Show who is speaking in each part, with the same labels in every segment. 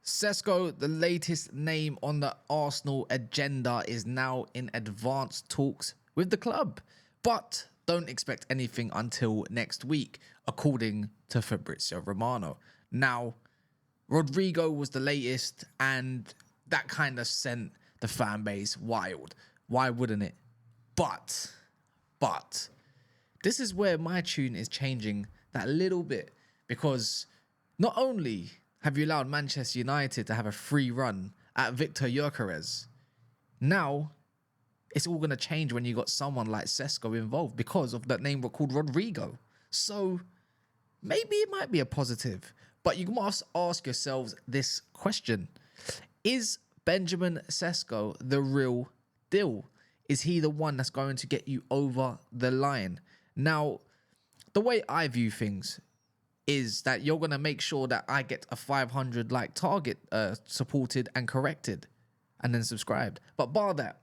Speaker 1: Sesko, the latest name on the Arsenal agenda, is now in advanced talks with the club, but don't expect anything until next week, according to Fabrizio Romano. Now, Rodrigo was the latest, and that kind of sent the fan base wild. Why wouldn't it? But, this is where my tune is changing that little bit, because not only have you allowed Manchester United to have a free run at Victor Gyökeres, now it's all going to change when you got someone like Sesko involved because of that name called Rodrigo. So maybe it might be a positive, but you must ask yourselves this question. Is Benjamin Sesko the real deal? Is he the one that's going to get you over the line? Now, the way I view things is that you're going to make sure that I get a 500 like target supported and corrected and then subscribed. But bar that,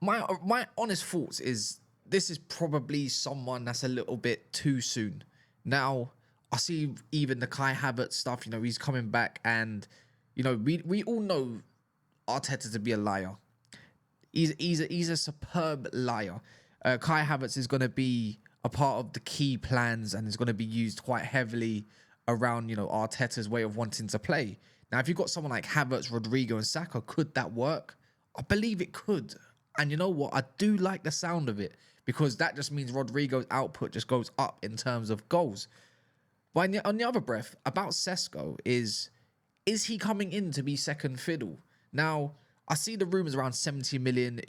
Speaker 1: my honest thoughts is this is probably someone that's a little bit too soon. Now, I see even the Kai Havertz stuff, he's coming back, and, we all know Arteta to be a liar. He's a superb liar. Kai Havertz is going to be a part of the key plans and is going to be used quite heavily around, Arteta's way of wanting to play. Now, if you've got someone like Havertz, Rodrigo and Saka, could that work? I believe it could. And you know what? I do like the sound of it, because that just means Rodrigo's output just goes up in terms of goals. But on the other breath, about Sesko is he coming in to be second fiddle? Now, I see the rumours around €70 million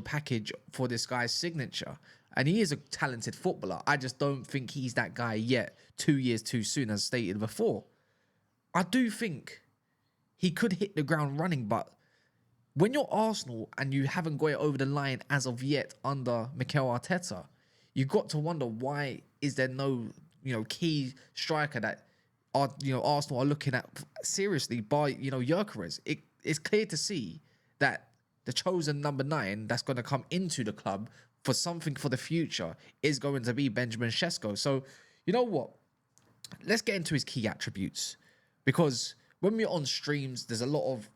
Speaker 1: package for this guy's signature. And he is a talented footballer. I just don't think he's that guy yet. 2 years too soon, as stated before. I do think he could hit the ground running, but when you're Arsenal and you haven't got it over the line as of yet under Mikel Arteta, you've got to wonder, why is there no, key striker that Arsenal are looking at seriously by, Gyökeres? It's clear to see that the chosen number 9 that's going to come into the club for something for the future is going to be Benjamin Sesko. So, you know what? Let's get into his key attributes, because when we're on streams, there's a lot of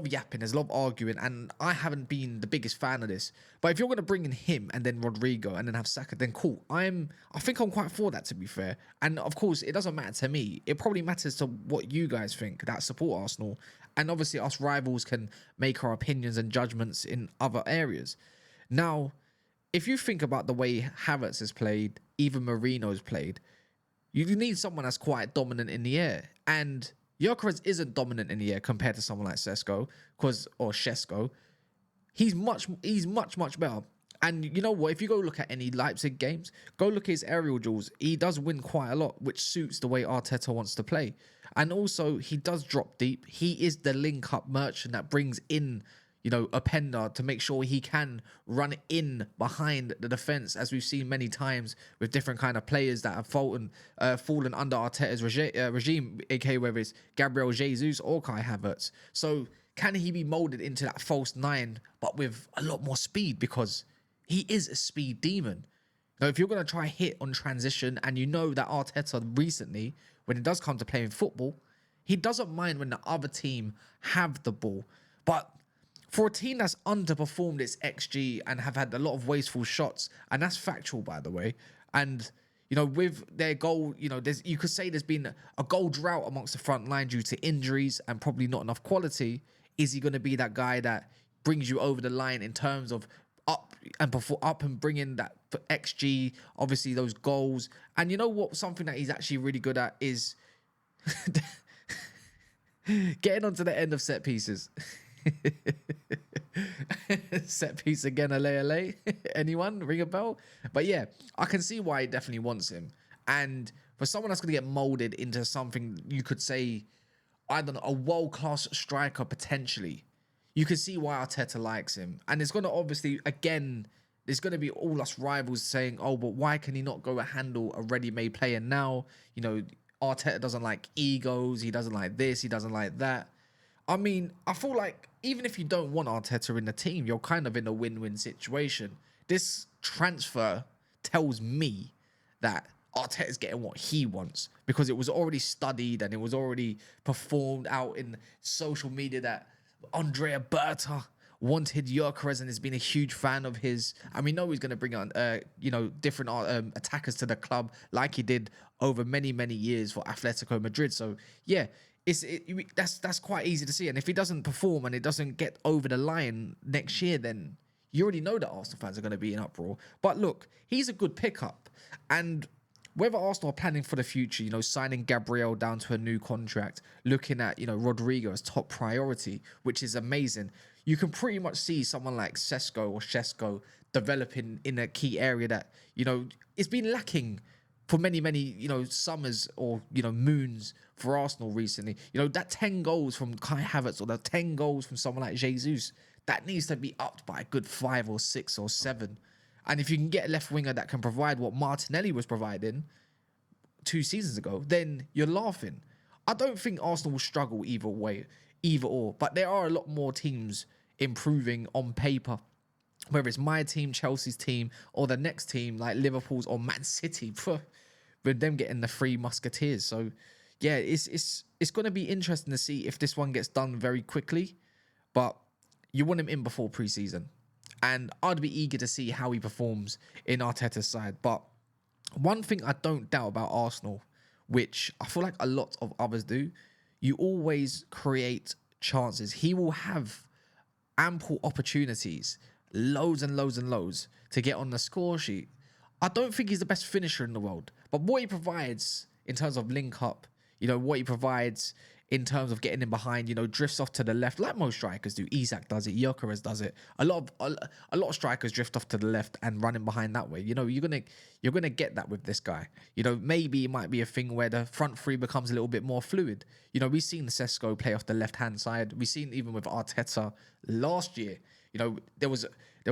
Speaker 1: yapping, there's a lot of arguing, and I haven't been the biggest fan of this. But if you're going to bring in him and then Rodrigo and then have Saka, then cool. I think I'm quite for that, to be fair. And of course, it doesn't matter to me. It probably matters to what you guys think that support Arsenal. And obviously, us rivals can make our opinions and judgments in other areas. Now, if you think about the way Havertz has played, even Marino's played, you need someone that's quite dominant in the air. And Gyökeres isn't dominant in the air compared to someone like Sesko, or Sesko. He's much better. And you know what? If you go look at any Leipzig games, go look at his aerial duels. He does win quite a lot, which suits the way Arteta wants to play. And also, he does drop deep. He is the link-up merchant that brings in, a Pender to make sure he can run in behind the defense, as we've seen many times with different kind of players that have fallen under Arteta's regime, aka whether it's Gabriel Jesus or Kai Havertz. So can he be molded into that false 9, but with a lot more speed, because he is a speed demon? Now, if you're going to try hit on transition, and you know that Arteta recently, when it does come to playing football, he doesn't mind when the other team have the ball. But for a team that's underperformed its XG and have had a lot of wasteful shots, and that's factual, by the way, and, with their goal, you could say there's been a goal drought amongst the front line due to injuries and probably not enough quality. Is he going to be that guy that brings you over the line in terms of up and bring in that XG, obviously those goals? And you know what? Something that he's actually really good at is getting onto the end of set pieces. Set piece again, LA. Anyone ring a bell? But yeah, I can see why he definitely wants him. And for someone that's going to get molded into something, you could say, I don't know, a world-class striker potentially, you can see why Arteta likes him. And it's going to obviously, again, there's going to be all us rivals saying, oh, but why can he not go handle a ready-made player now? Arteta doesn't like egos. He doesn't like this. He doesn't like that. I mean, I feel like even if you don't want Arteta in the team, you're kind of in a win-win situation. This transfer tells me that Arteta's getting what he wants because it was already studied and it was already performed out in social media that Andrea Berta wanted Gyökeres and has been a huge fan of his. And we know he's going to bring on, different attackers to the club like he did over many, many years for Atletico Madrid. So, yeah, that's quite easy to see. And if he doesn't perform and it doesn't get over the line next year, then you already know that Arsenal fans are going to be in uproar. But look, he's a good pickup. And whether Arsenal are planning for the future, signing Gabriel down to a new contract, looking at, Rodrigo as top priority, which is amazing. You can pretty much see someone like Sesko developing in a key area that, it's been lacking for many, many, summers or, moons for Arsenal recently. That 10 goals from Kai Havertz or the 10 goals from someone like Jesus, that needs to be upped by a good 5 or 6 or 7. And if you can get a left winger that can provide what Martinelli was providing 2 seasons ago, then you're laughing. I don't think Arsenal will struggle either or. But there are a lot more teams improving on paper. Whether it's my team, Chelsea's team, or the next team like Liverpool's or Man City, with them getting the 3 Musketeers. So yeah, it's going to be interesting to see if this one gets done very quickly. But you want him in before pre-season. And I'd be eager to see how he performs in Arteta's side. But one thing I don't doubt about Arsenal, which I feel like a lot of others do, you always create chances. He will have ample opportunities, loads and loads and loads, to get on the score sheet. I don't think he's the best finisher in the world. But what he provides in terms of link up, what he provides in terms of getting in behind, drifts off to the left, like most strikers do. Isak does it, Gyökeres does it. A lot of strikers drift off to the left and run in behind that way. You're gonna get that with this guy. Maybe it might be a thing where the front three becomes a little bit more fluid. We've seen Sesko play off the left hand side. We've seen even with Arteta last year. There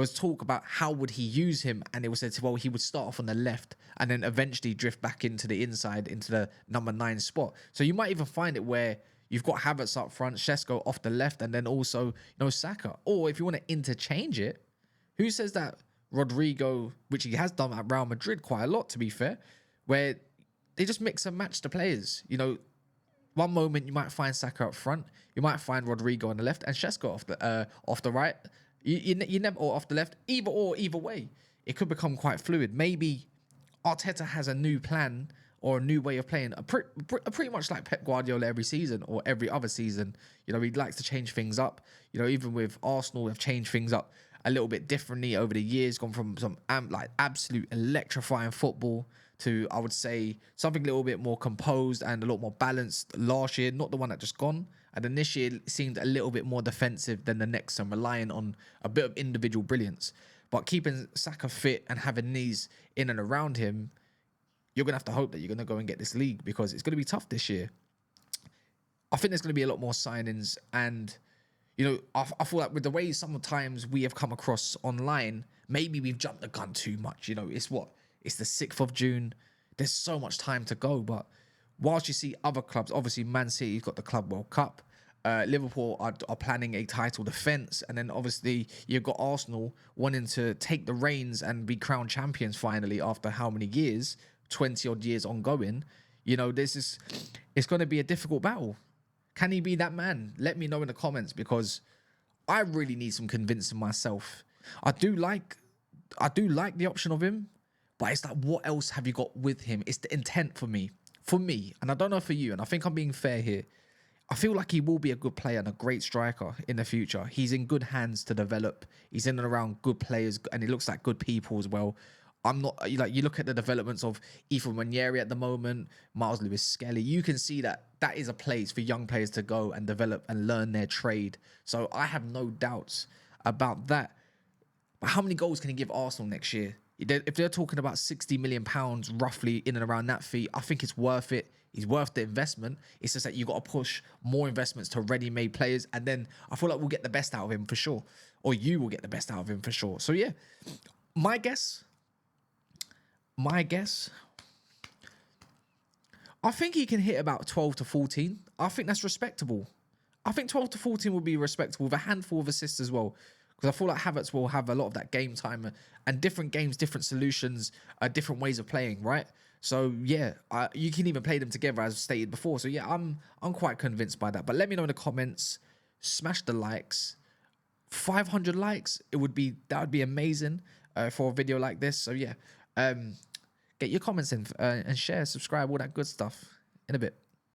Speaker 1: was talk about how would he use him, and it was said, well, he would start off on the left and then eventually drift back into the inside, into the number 9 spot. So you might even find it where you've got Havertz up front, Sesko off the left, and then also, Saka. Or if you want to interchange it, who says that Rodrigo, which he has done at Real Madrid quite a lot, to be fair, where they just mix and match the players. One moment you might find Saka up front, you might find Rodrigo on the left, and Sesko off the right. You never, or off the left, either way. It could become quite fluid. Maybe Arteta has a new plan or a new way of playing, pretty much like Pep Guardiola every season or every other season. He likes to change things up. Even with Arsenal, they've changed things up a little bit differently over the years, gone from some absolute electrifying football to, I would say, something a little bit more composed and a lot more balanced last year, not the one that just gone. And then this year it seemed a little bit more defensive than the next and relying on a bit of individual brilliance. But keeping Saka fit and having these in and around him, you're going to have to hope that you're going to go and get this league, because it's going to be tough this year. I think there's going to be a lot more signings. And, I feel like with the way sometimes we have come across online, maybe we've jumped the gun too much. It's the 6th of June. There's so much time to go. But whilst you see other clubs, obviously Man City's got the Club World Cup. Liverpool are planning a title defence. And then obviously you've got Arsenal wanting to take the reins and be crowned champions finally after how many years? 20 odd years ongoing. It's going to be a difficult battle. Can he be that man? Let me know in the comments, because I really need some convincing myself. I do like the option of him, but it's like, what else have you got with him? It's the intent for me, and I don't know for you, and I think I'm being fair here. I feel like he will be a good player and a great striker in the future. He's in good hands to develop. He's in and around good players, and he looks like good people as well. I'm not, you look at the developments of Ethan Nwaneri at the moment, Miles Lewis-Skelly, you can see that is a place for young players to go and develop and learn their trade. So I have no doubts about that. But how many goals can he give Arsenal next year? If they're talking about £60 million roughly in and around that fee, I think it's worth it. He's worth the investment. It's just that you've got to push more investments to ready-made players, and then I feel like we'll get the best out of him for sure. Or you will get the best out of him for sure. So yeah, my guess, I think he can hit about 12 to 14. I think that's respectable. I think 12 to 14 will be respectable with a handful of assists as well. Because I feel like Havertz will have a lot of that game time and different games, different solutions, different ways of playing, right? So yeah, you can even play them together as stated before. So yeah, I'm quite convinced by that. But let me know in the comments. Smash the likes. 500 likes, that would be amazing for a video like this. So yeah, get your comments in and share, subscribe, all that good stuff in a bit.